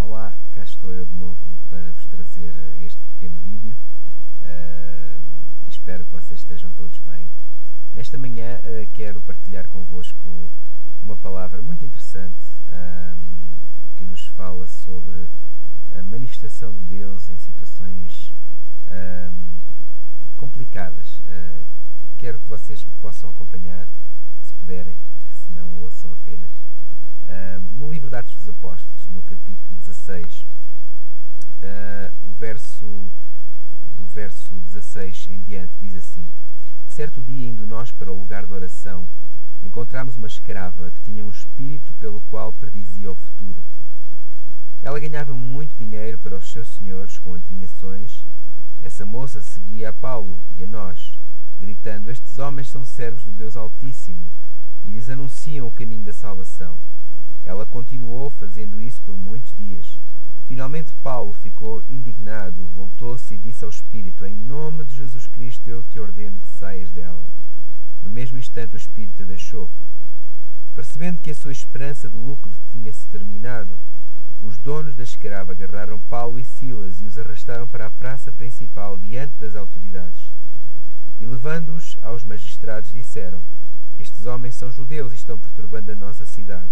Olá, cá estou eu de novo para vos trazer este pequeno vídeo. Espero que vocês estejam todos bem. Nesta manhã quero partilhar convosco uma palavra muito interessante que nos fala sobre a manifestação de Deus em situações complicadas. Quero que vocês possam acompanhar, se puderem, se não ouçam apenas. No livro de Atos dos Apóstolos, no capítulo 16, do verso 16 em diante, diz assim: Certo dia, indo nós para o lugar de oração, encontramos uma escrava que tinha um espírito pelo qual predizia o futuro. Ela ganhava muito dinheiro para os seus senhores com adivinhações. Essa moça seguia a Paulo e a nós, gritando: Estes homens são servos do Deus Altíssimo e lhes anunciam o caminho da salvação. Ela continuou fazendo isso por muitos dias. Finalmente Paulo ficou indignado, voltou-se e disse ao espírito: Em nome de Jesus Cristo eu te ordeno que saias dela. No mesmo instante o espírito a deixou. Percebendo que a sua esperança de lucro tinha-se terminado, os donos da escrava agarraram Paulo e Silas e os arrastaram para a praça principal diante das autoridades. E levando-os aos magistrados disseram: Estes homens são judeus e estão perturbando a nossa cidade,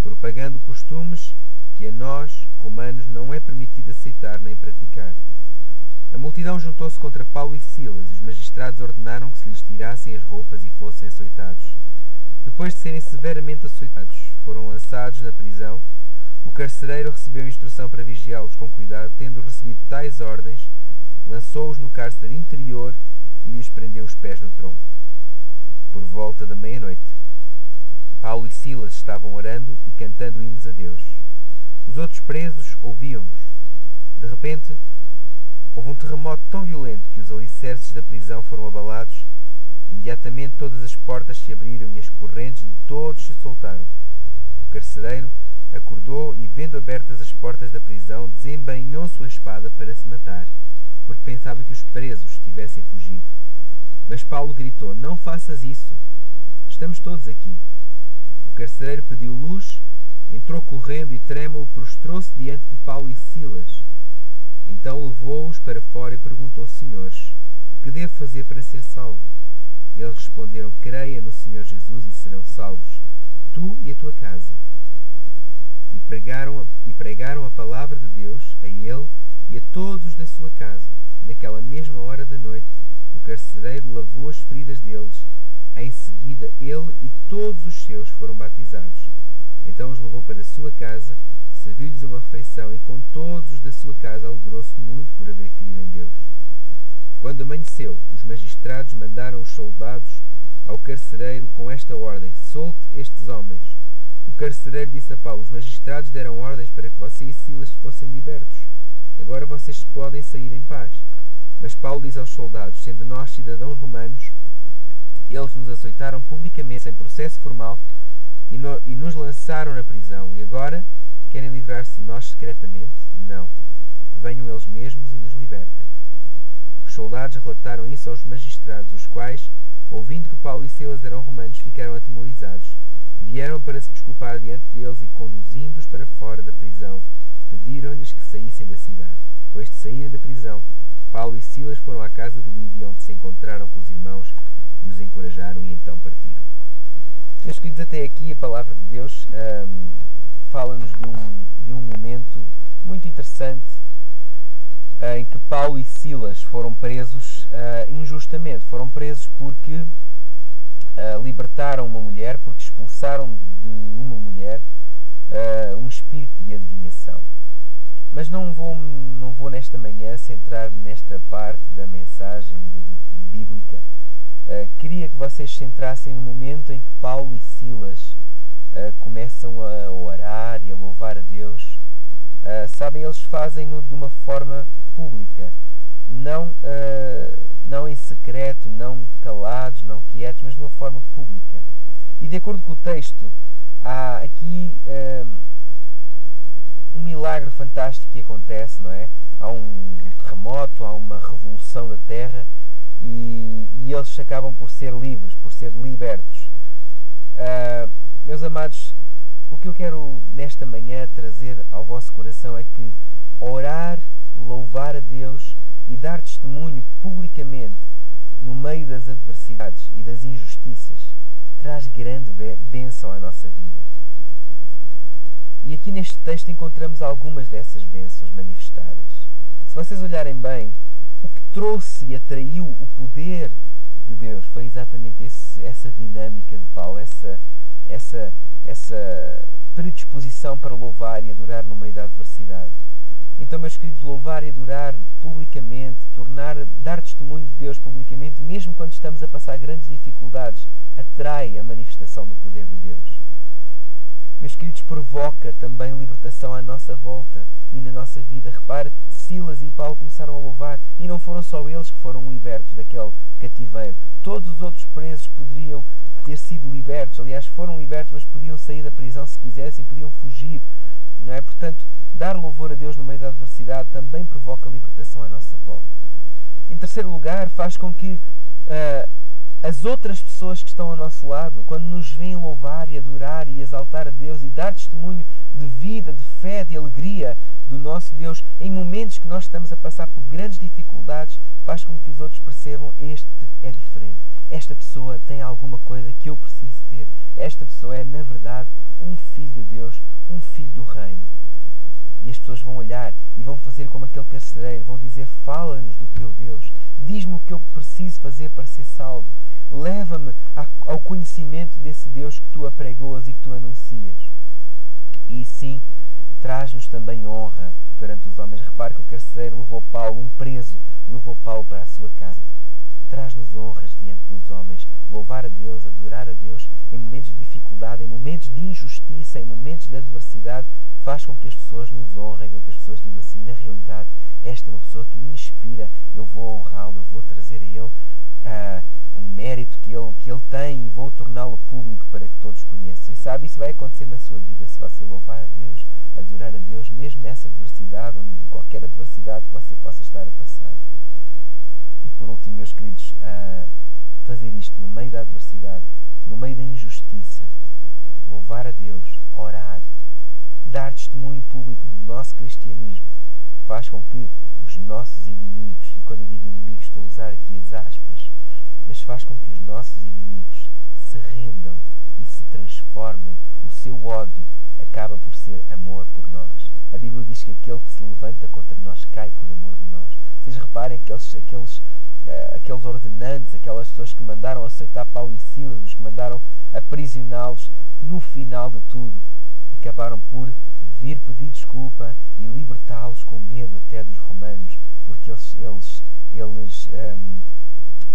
propagando costumes que a nós, romanos, não é permitido aceitar nem praticar. A multidão juntou-se contra Paulo e Silas e os magistrados ordenaram que se lhes tirassem as roupas e fossem açoitados. Depois de serem severamente açoitados, foram lançados na prisão. O carcereiro recebeu instrução para vigiá-los com cuidado. Tendo recebido tais ordens, lançou-os no cárcere interior e lhes prendeu os pés no tronco. Por volta da meia-noite, Paulo e Silas estavam orando e cantando hinos a Deus. Os outros presos ouviam-nos. De repente, houve um terremoto tão violento que os alicerces da prisão foram abalados. Imediatamente todas as portas se abriram e as correntes de todos se soltaram. O carcereiro acordou e, vendo abertas as portas da prisão, desembainhou sua espada para se matar, porque pensava que os presos tivessem fugido. Mas Paulo gritou: Não faças isso! Estamos todos aqui. O carcereiro pediu luz, entrou correndo e trêmulo prostrou-se diante de Paulo e Silas. Então levou-os para fora e perguntou: Senhores, que devo fazer para ser salvo? Eles responderam: Creia no Senhor Jesus e serão salvos, tu e a tua casa. E pregaram a palavra de Deus a ele e a todos os da sua casa. Naquela mesma hora da noite, o carcereiro lavou as feridas deles. Em seguida, ele e todos os seus foram batizados. Então os levou para a sua casa, serviu-lhes uma refeição e com todos os da sua casa alegrou-se muito por haver crido em Deus. Quando amanheceu, os magistrados mandaram os soldados ao carcereiro com esta ordem: Solte estes homens. O carcereiro disse a Paulo: Os magistrados deram ordens para que você e Silas fossem libertos. Agora vocês podem sair em paz. Mas Paulo diz aos soldados: Sendo nós cidadãos romanos, eles nos açoitaram publicamente, sem processo formal, e nos lançaram na prisão. E agora querem livrar-se de nós secretamente? Não. Venham eles mesmos e nos libertem. Os soldados relataram isso aos magistrados, os quais, ouvindo que Paulo e Silas eram romanos, ficaram atemorizados. Vieram para se desculpar diante deles e, conduzindo-os para fora da prisão, pediram-lhes que saíssem da cidade. Depois de saírem da prisão, Paulo e Silas foram à casa de Lídia, onde se encontraram com os irmãos e os encorajaram, e então partiram. Meus queridos, até aqui a palavra de Deus fala-nos de um momento muito interessante em que Paulo e Silas foram presos injustamente. Foram presos porque libertaram uma mulher, porque expulsaram de uma mulher um espírito de adivinhação. Mas não vou nesta manhã centrar nesta parte da mensagem bíblica. Queria que vocês se centrassem no momento em que Paulo e Silas começam a orar e a louvar a Deus. Sabem, eles fazem-no de uma forma pública, não em secreto, não calados, não quietos, mas de uma forma pública. E de acordo com o texto, há aqui um milagre fantástico que acontece, não é? Há um terremoto, há uma revolução da terra e eles acabam por ser livres, por ser libertos. Meus amados, O que eu quero nesta manhã trazer ao vosso coração é que orar, louvar a Deus e dar testemunho publicamente no meio das adversidades e das injustiças traz grande bênção à nossa vida. E aqui neste texto encontramos algumas dessas bênçãos manifestadas. Se vocês olharem bem, o que trouxe e atraiu o poder de Deus foi exatamente essa dinâmica de Paulo, essa predisposição para louvar e adorar no meio da adversidade. Então, meus queridos, louvar e adorar publicamente, dar testemunho de Deus publicamente, mesmo quando estamos a passar grandes dificuldades, atrai a manifestação do poder de Deus. Meus queridos, provoca também libertação à nossa volta e na nossa vida. Repare, Silas e Paulo começaram a louvar e não foram só eles que foram libertos daquele cativeiro. Todos os outros presos poderiam ter sido libertos. Aliás, foram libertos, mas podiam sair da prisão se quisessem, podiam fugir. Não é? Portanto, dar louvor a Deus no meio da adversidade também provoca libertação à nossa volta. Em terceiro lugar, faz com que as outras pessoas que estão ao nosso lado, quando nos veem louvar e adorar e exaltar a Deus e dar testemunho de vida, de fé, de alegria do nosso Deus, em momentos que nós estamos a passar por grandes dificuldades, faz com que os outros percebam: este é diferente, esta pessoa tem alguma coisa que eu preciso ter, esta pessoa é, na verdade, um filho de Deus, um filho do reino. E as pessoas vão olhar e vão fazer como aquele carcereiro, vão dizer: fala-nos do teu Deus, diz-me o que eu preciso fazer para ser salvo, leva-me ao conhecimento desse Deus que tu apregoas e que tu anuncias. E sim, traz-nos também honra perante os homens. Repare que o carcereiro levou Paulo, um preso, levou Paulo para a sua casa. Traz-nos honras diante dos homens. Louvar a Deus, adorar a Deus em momentos de dificuldade, em momentos de injustiça, em momentos de adversidade, faz com que as pessoas nos honrem, ou que as pessoas digam assim: na realidade, esta é uma pessoa que me inspira, eu vou honrá-lo, eu vou trazer a ele um mérito que ele tem e vou torná-lo público para que todos conheçam. E sabe, isso vai acontecer na sua vida se você louvar a Deus, adorar a Deus, mesmo nessa adversidade ou em qualquer adversidade que você possa estar a passar. E por último, meus queridos, fazer isto no meio da adversidade, no meio da injustiça, louvar a Deus, orar, dar testemunho público do nosso cristianismo, faz com que os nossos inimigos, e quando eu digo inimigos estou a usar aqui as aspas, mas faz com que os nossos inimigos se rendam e se transformem. O seu ódio acaba por ser amor por nós. A Bíblia diz que aquele que se levanta contra nós cai por amor de nós. Vocês reparem aqueles ordenantes, aquelas pessoas que mandaram aceitar Paulo e Silas, os que mandaram aprisioná-los, no final de tudo acabaram por vir pedir desculpa e libertá-los com medo até dos romanos, porque eles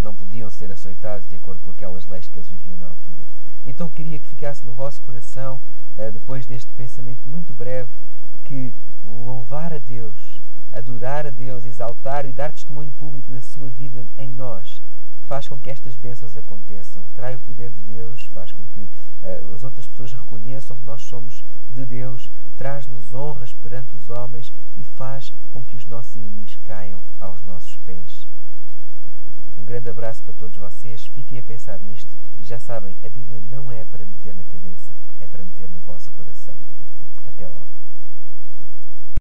não podiam ser açoitados de acordo com aquelas leis que eles viviam na altura. Então queria que ficasse no vosso coração, depois deste pensamento muito breve, que louvar a Deus, adorar a Deus, exaltar e dar testemunho público da sua vida em nós, faz com que estas bênçãos aconteçam, trai o poder de Deus, faz com que as outras pessoas reconheçam que nós somos de Deus, traz-nos honras perante os homens e faz com que os nossos inimigos caiam aos nossos pés. Um grande abraço para todos vocês, fiquem a pensar nisto e já sabem, a Bíblia não é para meter na cabeça, é para meter no vosso coração. Até logo.